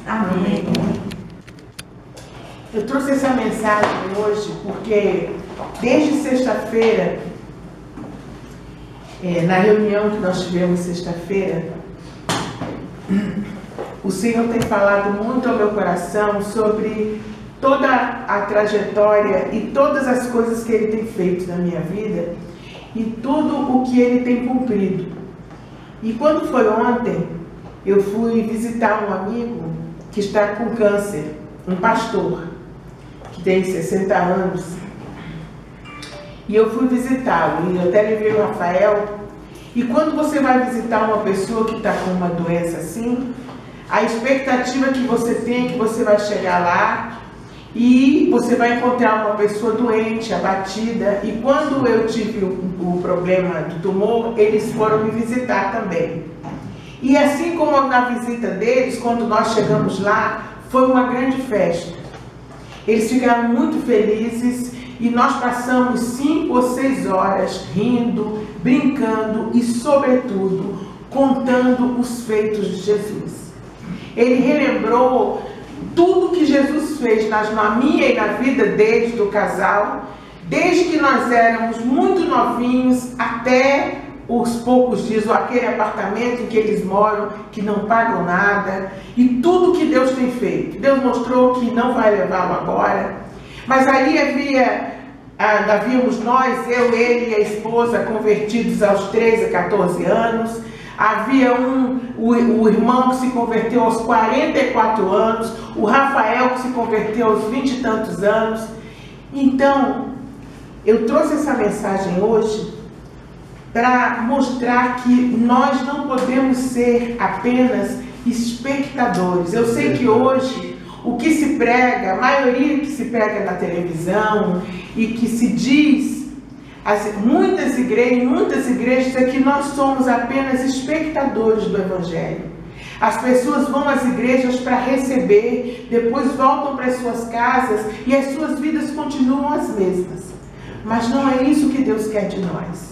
Amém. Eu trouxe essa mensagem hoje porque desde sexta-feira, na reunião que nós tivemos sexta-feira, o Senhor tem falado muito ao meu coração sobre toda a trajetória e todas as coisas que Ele tem feito na minha vida e tudo o que Ele tem cumprido. E quando foi ontem, eu fui visitar um amigo que está com câncer, um pastor, que tem 60 anos. E eu fui visitá-lo, e eu até levei o Rafael. E quando você vai visitar uma pessoa que está com uma doença assim, a expectativa que você tem é que você vai chegar lá e você vai encontrar uma pessoa doente, abatida. E quando eu tive o problema do tumor, eles foram me visitar também. E assim como na visita deles, quando nós chegamos lá, foi uma grande festa. Eles ficaram muito felizes e nós passamos 5 ou 6 horas rindo, brincando e, sobretudo, contando os feitos de Jesus. Ele relembrou tudo que Jesus fez na minha e na vida deles, do casal, desde que nós éramos muito novinhos até os poucos dias, ou aquele apartamento em que eles moram, que não pagam nada, e tudo que Deus tem feito. Deus mostrou que não vai levá-lo agora, mas ali havíamos nós, eu, ele e a esposa, convertidos aos 13 a 14 anos, havia o irmão que se converteu aos 44 anos, o Rafael que se converteu aos 20 e tantos anos. Então, eu trouxe essa mensagem hoje para mostrar que nós não podemos ser apenas espectadores. Eu sei que hoje o que se prega, a maioria que se prega na televisão e que se diz, muitas igrejas é que nós somos apenas espectadores do Evangelho. As pessoas vão às igrejas para receber, depois voltam para as suas casas e as suas vidas continuam as mesmas. Mas não é isso que Deus quer de nós.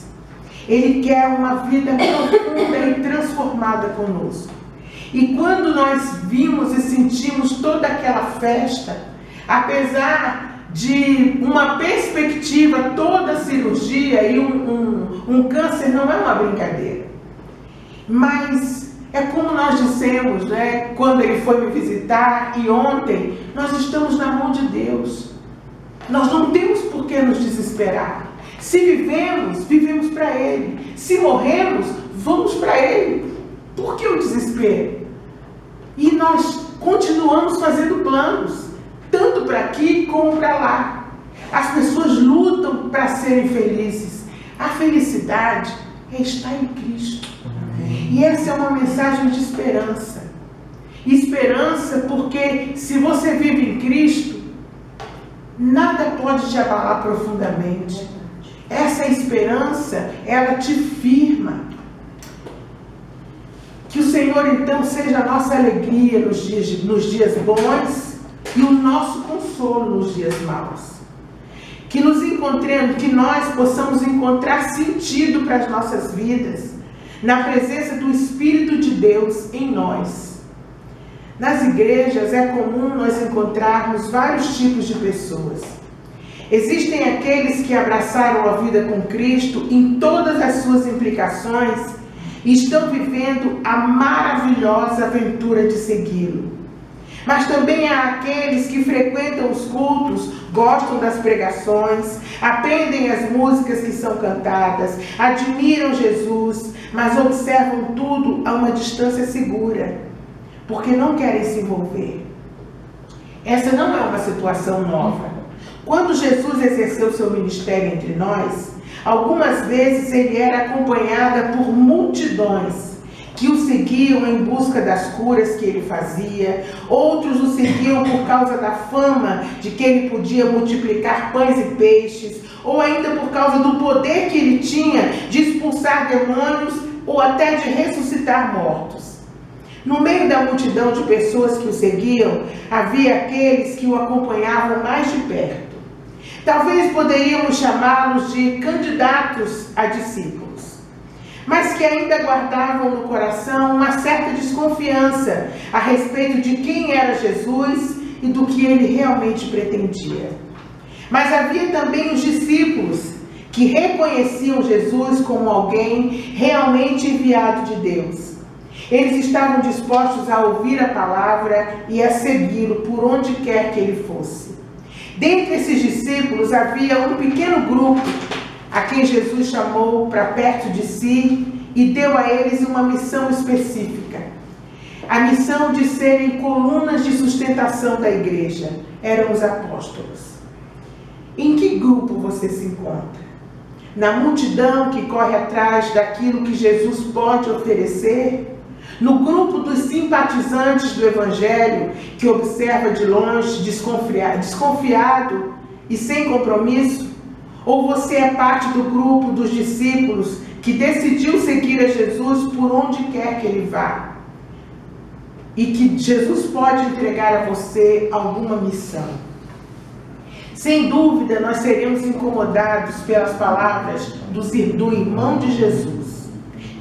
Ele quer uma vida profunda e transformada conosco. E quando nós vimos e sentimos toda aquela festa, apesar de uma perspectiva, toda cirurgia e um câncer não é uma brincadeira. Mas é como nós dissemos, né, quando ele foi me visitar e ontem, nós estamos na mão de Deus. Nós não temos por que nos desesperar. Se vivemos, vivemos para Ele. Se morremos, vamos para Ele. Por que o desespero? E nós continuamos fazendo planos, tanto para aqui como para lá. As pessoas lutam para serem felizes. A felicidade é estar em Cristo. E essa é uma mensagem de esperança. Esperança porque se você vive em Cristo, nada pode te abalar profundamente. Essa esperança, ela te firma. Que o Senhor, então, seja a nossa alegria nos dias bons e o nosso consolo nos dias maus. Que nos encontremos, que nós possamos encontrar sentido para as nossas vidas, na presença do Espírito de Deus em nós. Nas igrejas é comum nós encontrarmos vários tipos de pessoas. Existem aqueles que abraçaram a vida com Cristo em todas as suas implicações e estão vivendo a maravilhosa aventura de segui-lo. Mas também há aqueles que frequentam os cultos, gostam das pregações, aprendem as músicas que são cantadas, admiram Jesus, mas observam tudo a uma distância segura, porque não querem se envolver. Essa não é uma situação nova. Quando Jesus exerceu seu ministério entre nós, algumas vezes ele era acompanhado por multidões que o seguiam em busca das curas que ele fazia, outros o seguiam por causa da fama de que ele podia multiplicar pães e peixes, ou ainda por causa do poder que ele tinha de expulsar demônios ou até de ressuscitar mortos. No meio da multidão de pessoas que o seguiam, havia aqueles que o acompanhavam mais de perto. Talvez poderíamos chamá-los de candidatos a discípulos. mas que ainda guardavam no coração uma certa desconfiança a respeito de quem era Jesus e do que ele realmente pretendia. Mas havia também os discípulos que reconheciam Jesus como alguém realmente enviado de Deus. Eles estavam dispostos a ouvir a palavra e a segui-lo por onde quer que ele fosse. Dentre esses discípulos havia um pequeno grupo a quem Jesus chamou para perto de si e deu a eles uma missão específica. A missão de serem colunas de sustentação da igreja. Eram os apóstolos. Em que grupo você se encontra? Na multidão que corre atrás daquilo que Jesus pode oferecer? No grupo dos simpatizantes do Evangelho, que observa de longe, desconfiado e sem compromisso? Ou você é parte do grupo dos discípulos que decidiu seguir a Jesus por onde quer que ele vá? E que Jesus pode entregar a você alguma missão? Sem dúvida, nós seremos incomodados pelas palavras do irmão de Jesus.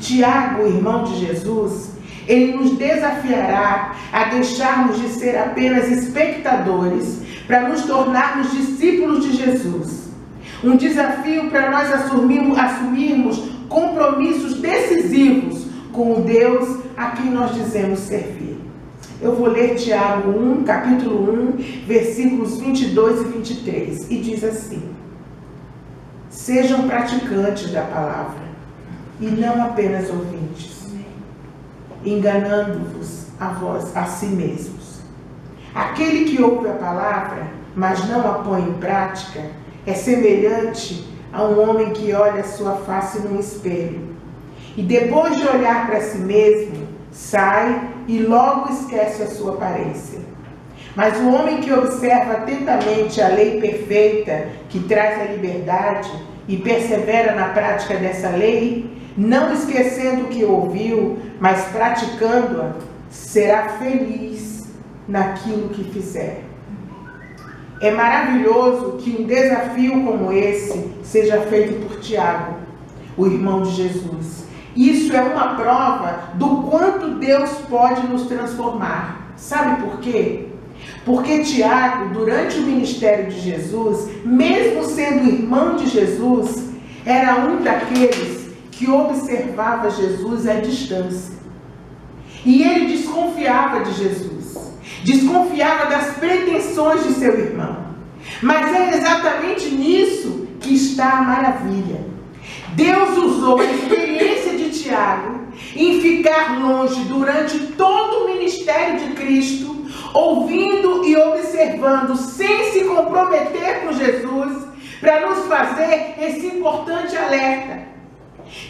Tiago, o irmão de Jesus, ele nos desafiará a deixarmos de ser apenas espectadores para nos tornarmos discípulos de Jesus. Um desafio para nós assumirmos compromissos decisivos com o Deus a quem nós dizemos servir. Eu vou ler Tiago 1, capítulo 1, versículos 22 e 23, e diz assim: sejam praticantes da palavra, e não apenas ouvintes, enganando-vos a si mesmos. Aquele que ouve a palavra, mas não a põe em prática, é semelhante a um homem que olha sua face num espelho, e depois de olhar para si mesmo, sai e logo esquece a sua aparência. Mas o homem que observa atentamente a lei perfeita que traz a liberdade e persevera na prática dessa lei, não esquecendo o que ouviu, mas praticando-a, será feliz naquilo que fizer. É maravilhoso que um desafio como esse seja feito por Tiago, o irmão de Jesus. Isso é uma prova do quanto Deus pode nos transformar. Sabe por quê? Porque Tiago, durante o ministério de Jesus, mesmo sendo irmão de Jesus, era um daqueles que observava Jesus à distância. E ele desconfiava de Jesus, desconfiava das pretensões de seu irmão. Mas é exatamente nisso que está a maravilha. Deus usou a experiência de Tiago em ficar longe durante todo o ministério de Cristo, ouvindo e observando, sem se comprometer com Jesus, para nos fazer esse importante alerta.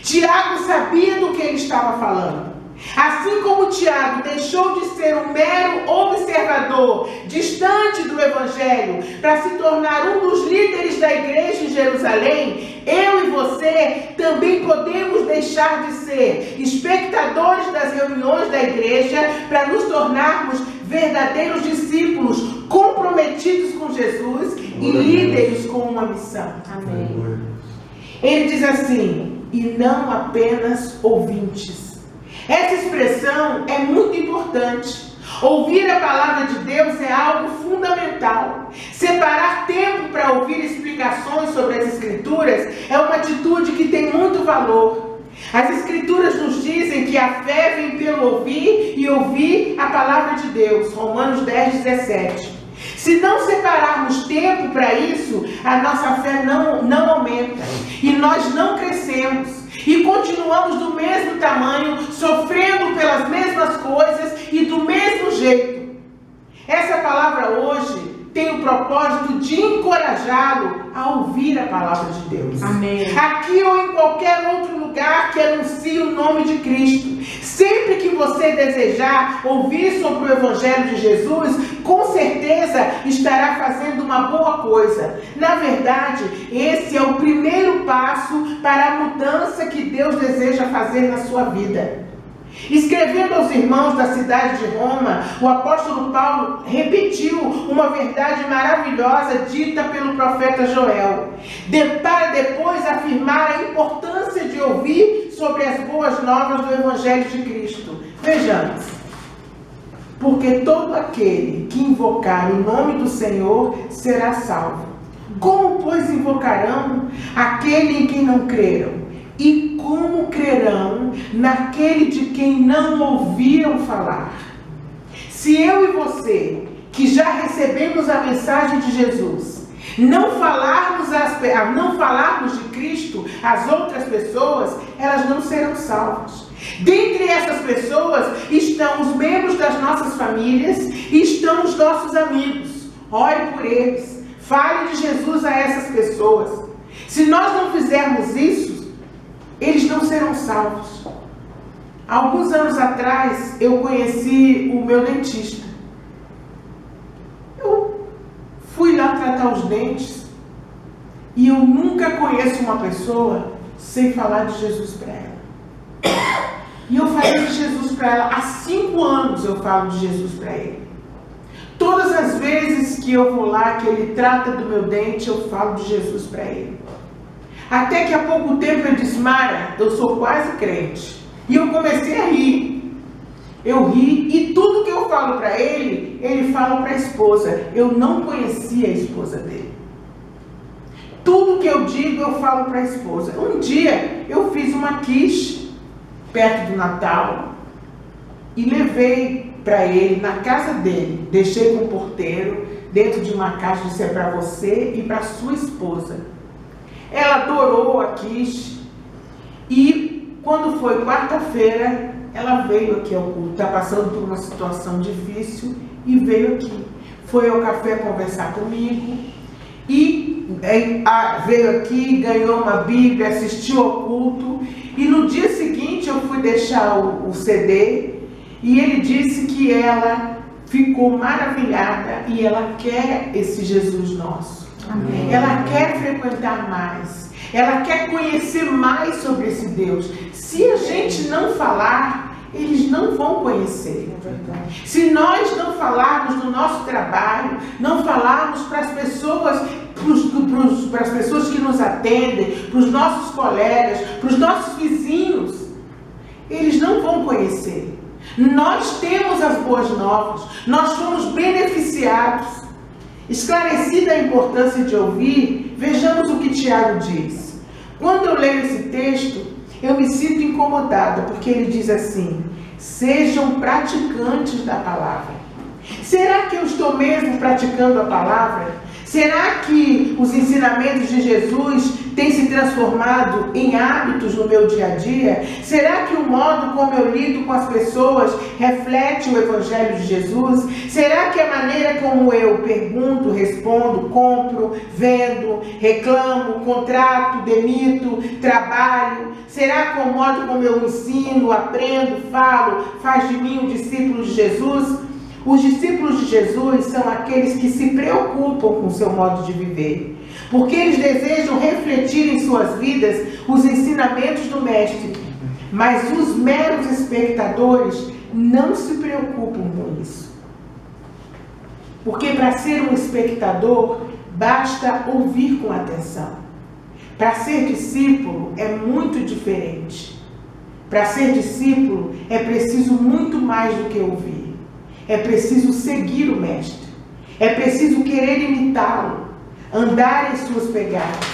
Tiago sabia do que ele estava falando. Assim como Tiago deixou de ser um mero observador, distante do Evangelho, para se tornar um dos líderes da igreja em Jerusalém, eu e você também podemos deixar de ser espectadores das reuniões da igreja para nos tornarmos verdadeiros discípulos, comprometidos com Jesus e líderes com uma missão. Amém. Ele diz assim: e não apenas ouvintes. Essa expressão é muito importante. Ouvir a palavra de Deus é algo fundamental. Separar tempo para ouvir explicações sobre as Escrituras é uma atitude que tem muito valor. As Escrituras nos dizem que a fé vem pelo ouvir e ouvir a palavra de Deus. Romanos 10, 17. Se não separarmos tempo para isso, a nossa fé não aumenta e nós não crescemos. E continuamos do mesmo tamanho, sofrendo pelas mesmas coisas e do mesmo jeito. Essa palavra hoje tem o propósito de encorajá-lo a ouvir a palavra de Deus. Amém. Aqui ou em qualquer outro lugar que anuncie o nome de Cristo. Sempre que você desejar ouvir sobre o Evangelho de Jesus, com certeza estará fazendo uma boa coisa. Na verdade, esse é o primeiro passo para a mudança que Deus deseja fazer na sua vida. Escrevendo aos irmãos da cidade de Roma, o apóstolo Paulo repetiu uma verdade maravilhosa dita pelo profeta Joel, para depois afirmar a importância de ouvir sobre as boas novas do Evangelho de Cristo. Vejamos. Porque todo aquele que invocar o nome do Senhor será salvo. Como, pois, invocarão aquele em quem não creram? E como crerão naquele de quem não ouviram falar? Se eu e você, que já recebemos a mensagem de Jesus, não falarmos de Cristo às outras pessoas, elas não serão salvas. Dentre essas pessoas estão os membros das nossas famílias e estão os nossos amigos. Ore por eles. Fale de Jesus a essas pessoas. Se nós não fizermos isso, eles não serão salvos. Há alguns anos atrás, eu conheci o meu dentista. Eu fui lá tratar os dentes e eu nunca conheço uma pessoa sem falar de Jesus para ela. E eu falei de Jesus para ela. Há 5 anos eu falo de Jesus para ele. Todas as vezes que eu vou lá, que ele trata do meu dente, eu falo de Jesus para ele. Até que há pouco tempo eu disse: Mara, eu sou quase crente. E eu comecei a rir. Eu ri e tudo que eu falo para ele, ele fala para a esposa. Eu não conhecia a esposa dele. Tudo que eu digo, eu falo para a esposa. Um dia eu fiz uma quiche perto do Natal e levei para ele na casa dele. Deixei com o porteiro dentro de uma caixa, disse: é para você e para sua esposa. Ela adorou a quiche e quando foi quarta-feira ela veio aqui ao culto. Está passando por uma situação difícil e veio aqui. Foi ao café conversar comigo e veio aqui, ganhou uma Bíblia, assistiu ao culto. E no dia seguinte eu fui deixar o CD e ele disse que ela ficou maravilhada e ela quer esse Jesus nosso. Amém. Ela quer frequentar mais. Ela quer conhecer mais sobre esse Deus. Se a gente não falar, eles não vão conhecer. Se nós não falarmos do nosso trabalho, não falarmos para as pessoas, para as pessoas que nos atendem, para os nossos colegas, para os nossos vizinhos, eles não vão conhecer. Nós temos as boas novas, nós fomos beneficiados. Esclarecida a importância de ouvir, vejamos o que Tiago diz. Quando eu leio esse texto, eu me sinto incomodada, porque ele diz assim: sejam praticantes da palavra. Será que eu estou mesmo praticando a palavra? Será que os ensinamentos de Jesus têm se transformado em hábitos no meu dia a dia? Será que o modo como eu lido com as pessoas reflete o Evangelho de Jesus? Será que a maneira como eu pergunto, respondo, compro, vendo, reclamo, contrato, demito, trabalho, será que o modo como eu ensino, aprendo, falo, faz de mim um discípulo de Jesus? Os discípulos de Jesus são aqueles que se preocupam com o seu modo de viver, porque eles desejam refletir em suas vidas os ensinamentos do Mestre. Mas os meros espectadores não se preocupam com isso. Porque para ser um espectador, basta ouvir com atenção. Para ser discípulo é muito diferente. Para ser discípulo é preciso muito mais do que ouvir. É preciso seguir o Mestre. É preciso querer imitá-lo, andar em suas pegadas.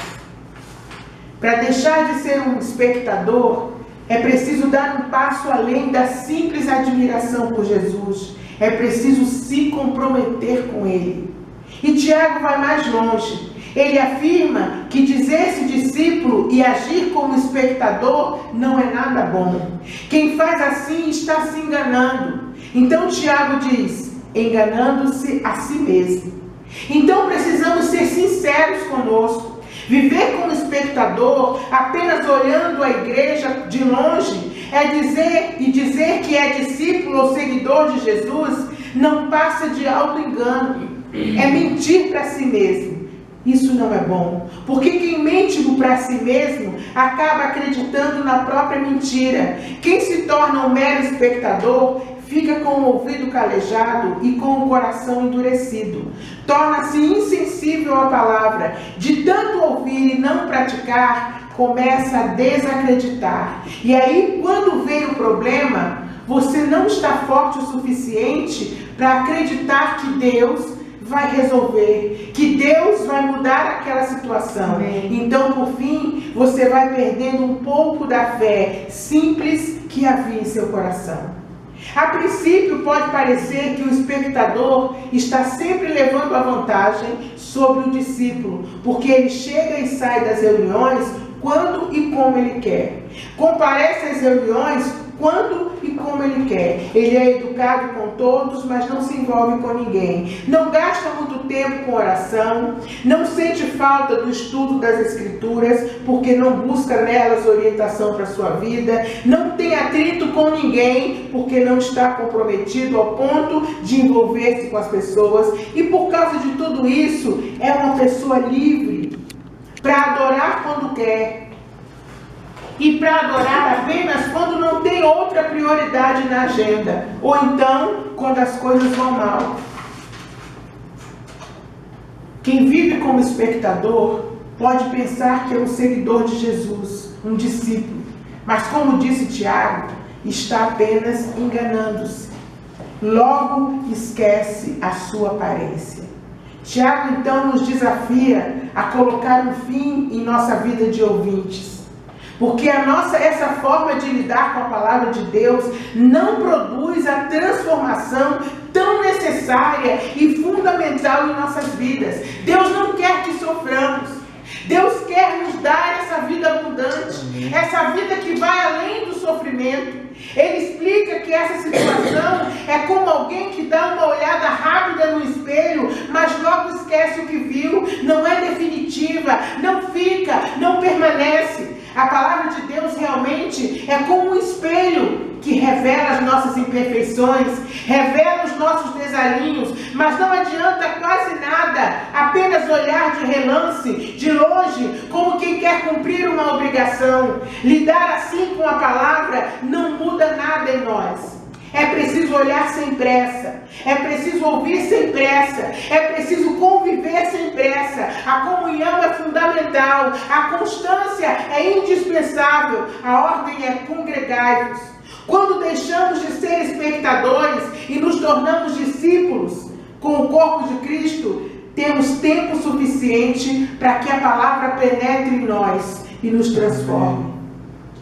Para deixar de ser um espectador, é preciso dar um passo além da simples admiração por Jesus. É preciso se comprometer com Ele. E Tiago vai mais longe. Ele afirma que dizer-se discípulo e agir como espectador não é nada bom. Quem faz assim está se enganando. Então Tiago diz: enganando-se a si mesmo. Então precisamos ser sinceros conosco. Viver como espectador, apenas olhando a igreja de longe, dizer que é discípulo ou seguidor de Jesus, não passa de auto-engano. É mentir para si mesmo. Isso não é bom, porque quem mente para si mesmo acaba acreditando na própria mentira. Quem se torna um mero espectador fica com o ouvido calejado e com o coração endurecido. Torna-se insensível à palavra. De tanto ouvir e não praticar, começa a desacreditar. E aí, quando vem o problema, você não está forte o suficiente para acreditar que Deus vai resolver, que Deus vai mudar aquela situação. Então, por fim, você vai perdendo um pouco da fé simples que havia em seu coração. A princípio, pode parecer que o espectador está sempre levando a vantagem sobre o discípulo, porque ele chega e sai das reuniões quando e como ele quer. Comparece às reuniões quando e como ele quer. Ele é educado com todos, mas não se envolve com ninguém. Não gasta muito tempo com oração, não sente falta do estudo das Escrituras, porque não busca nelas orientação para a sua vida. Não tem atrito com ninguém, porque não está comprometido ao ponto de envolver-se com as pessoas. E por causa de tudo isso, é uma pessoa livre para adorar quando quer. E para adorar apenas quando não tem outra prioridade na agenda. Ou então, quando as coisas vão mal. Quem vive como espectador pode pensar que é um seguidor de Jesus, um discípulo. Mas como disse Tiago, está apenas enganando-se. Logo esquece a sua aparência. Tiago então nos desafia a colocar um fim em nossa vida de ouvintes. Porque essa forma de lidar com a palavra de Deus não produz a transformação tão necessária e fundamental em nossas vidas. Deus não quer que soframos. Deus quer nos dar essa vida abundante, essa vida que vai além do sofrimento. Ele explica que essa situação é como alguém que dá uma olhada rápida no espelho, mas logo esquece o que viu, não é definitiva, não fica, não permanece. A palavra de Deus realmente é como um espelho que revela as nossas imperfeições, revela os nossos desalinhos, mas não adianta quase nada apenas olhar de relance, de longe, como quem quer cumprir uma obrigação. Lidar assim com a palavra não muda nada em nós. É preciso olhar sem pressa, é preciso ouvir sem pressa, é preciso conviver sem pressa. A comunhão é fundamental, a constância é indispensável, a ordem é congregai-vos. Quando deixamos de ser espectadores e nos tornamos discípulos com o corpo de Cristo, temos tempo suficiente para que a palavra penetre em nós e nos transforme.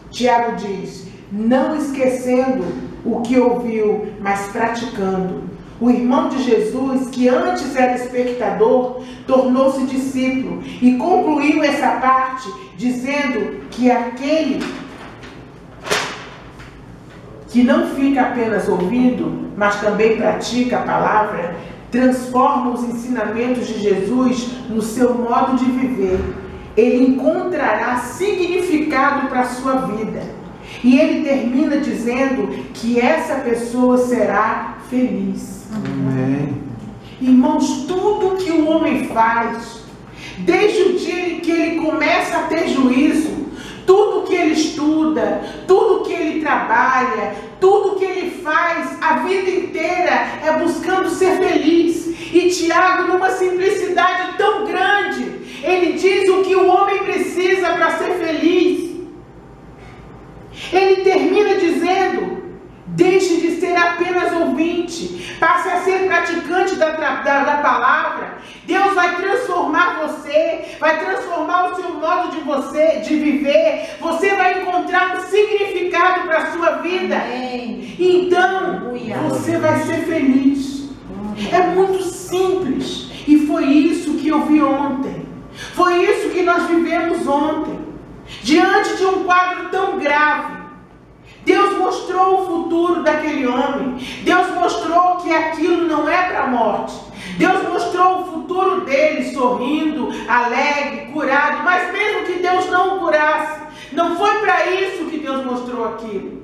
Tiago diz, não esquecendo o que ouviu, mas praticando. O irmão de Jesus, que antes era espectador, tornou-se discípulo e concluiu essa parte dizendo que aquele que não fica apenas ouvindo, mas também pratica a palavra, transforma os ensinamentos de Jesus no seu modo de viver. Ele encontrará significado para a sua vida. E ele termina dizendo que essa pessoa será feliz. Amém. Irmãos, tudo que o homem faz, desde o dia em que ele começa a ter juízo, tudo que ele estuda, tudo que ele trabalha, tudo que ele faz, a vida inteira é buscando ser feliz. E Tiago, numa simplicidade tão grande, ele diz o que o homem precisa para ser feliz. Ele termina dizendo, deixe de ser apenas ouvinte, passe a ser praticante da palavra. Deus vai transformar você, vai transformar o seu modo de viver. Você vai encontrar um significado para a sua vida. Amém. Então, você vai ser feliz. É muito simples. E foi isso que eu vi ontem. Foi isso que nós vivemos ontem. Diante de um quadro tão grave, Deus mostrou o futuro daquele homem. Deus mostrou que aquilo não é para a morte. Deus mostrou o futuro dele sorrindo, alegre, curado. Mas mesmo que Deus não o curasse, não foi para isso que Deus mostrou aquilo.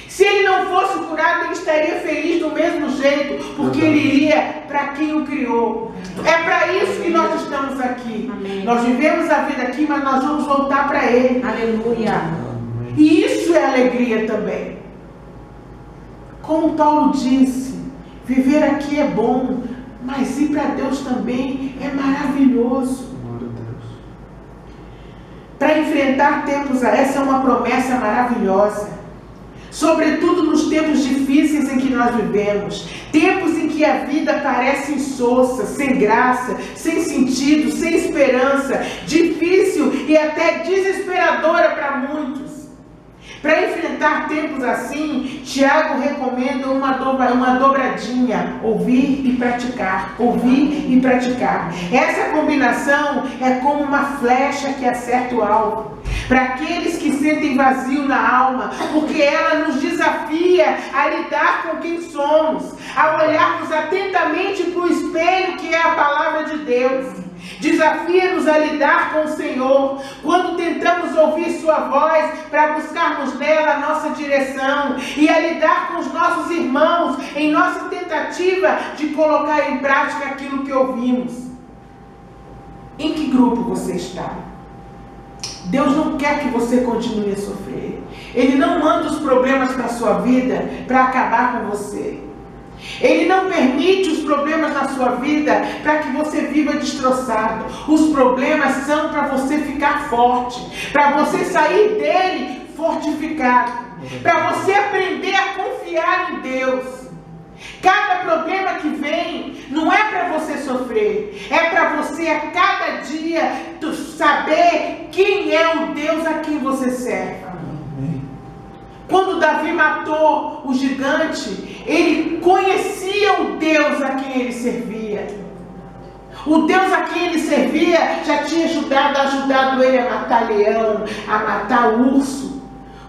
Se ele não fosse curado, ele estaria feliz do mesmo jeito, porque ele iria para quem o criou. É para isso que nós estamos aqui. Amém. Nós vivemos a vida aqui, mas nós vamos voltar para ele. Aleluia. E isso é alegria também. Como Paulo disse, viver aqui é bom, mas ir para Deus também é maravilhoso. para enfrentar tempos. Essa é uma promessa maravilhosa. Sobretudo nos tempos difíceis em que nós vivemos. Tempos em que a vida parece insossa, sem graça, sem sentido, sem esperança. Difícil e até desesperadora para muitos. Para enfrentar tempos assim, Tiago recomenda uma dobradinha: ouvir e praticar, ouvir e praticar. Essa combinação é como uma flecha que acerta o alvo. Para aqueles que sentem vazio na alma, porque ela nos desafia a lidar com quem somos, a olharmos atentamente para o espelho que é a palavra de Deus. Desafia-nos a lidar com o Senhor, quando tentamos ouvir sua voz para buscarmos nela a nossa direção, e a lidar com os nossos irmãos em nossa tentativa de colocar em prática aquilo que ouvimos. Em que grupo você está? Deus não quer que você continue a sofrer. Ele não manda os problemas para a sua vida para acabar com você. Ele não permite os problemas na sua vida para que você viva destroçado. Os problemas são para você ficar forte, para você sair dele fortificado, para você aprender a confiar em Deus. Cada problema que vem não é para você sofrer, é para você a cada dia saber quem é o Deus a quem você serve. Quando Davi matou o gigante, ele conhecia o Deus a quem ele servia. O Deus a quem ele servia já tinha ajudado ele a matar leão, a matar urso.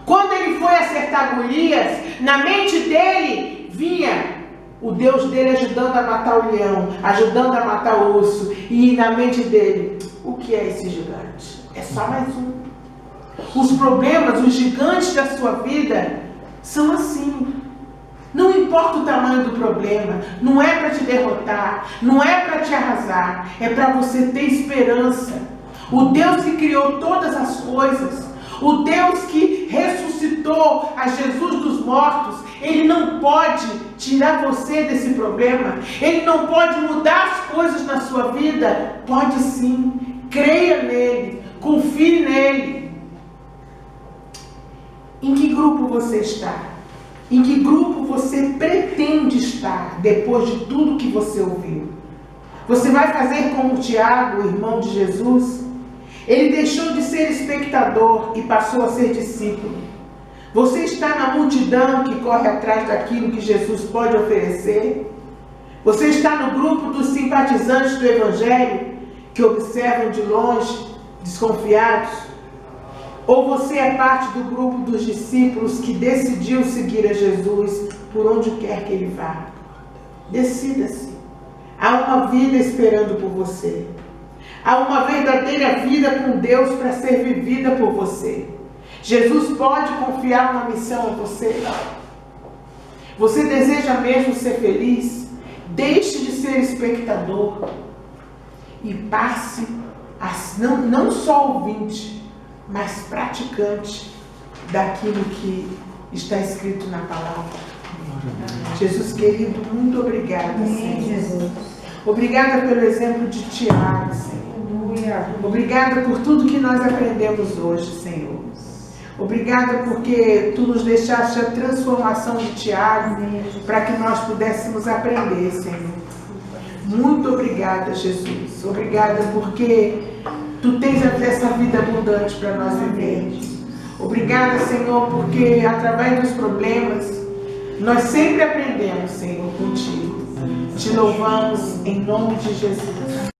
Quando ele foi acertar Golias, na mente dele vinha o Deus dele ajudando a matar o leão, ajudando a matar o urso. E na mente dele, o que é esse gigante? É só mais um. Os problemas, os gigantes da sua vida são assim. Não importa o tamanho do problema, não é para te derrotar, não é para te arrasar, é para você ter esperança. O Deus que criou todas as coisas, o Deus que ressuscitou a Jesus dos mortos, Ele não pode tirar você desse problema, Ele não pode mudar as coisas na sua vida. Pode sim, creia nele, confie nele. Em que grupo você está? Em que grupo você pretende estar depois de tudo que você ouviu? Você vai fazer como Tiago, o irmão de Jesus? Ele deixou de ser espectador e passou a ser discípulo. Você está na multidão que corre atrás daquilo que Jesus pode oferecer? Você está no grupo dos simpatizantes do Evangelho que observam de longe, desconfiados? Ou você é parte do grupo dos discípulos que decidiu seguir a Jesus por onde quer que ele vá? Decida-se. Há uma vida esperando por você. Há uma verdadeira vida com Deus para ser vivida por você. Jesus pode confiar uma missão a você. Você deseja mesmo ser feliz? Deixe de ser espectador e passe a não só ouvinte, mas praticante daquilo que está escrito na palavra. Jesus querido, muito obrigada, Senhor. Obrigada pelo exemplo de Tiago, Senhor. Obrigada por tudo que nós aprendemos hoje, Senhor. Obrigada porque Tu nos deixaste a transformação de Tiago para que nós pudéssemos aprender, Senhor. Muito obrigada, Jesus. Obrigada porque Tu tens essa vida abundante para nós vivermos. Obrigada, Senhor, porque através dos problemas nós sempre aprendemos, Senhor, contigo. Te louvamos em nome de Jesus.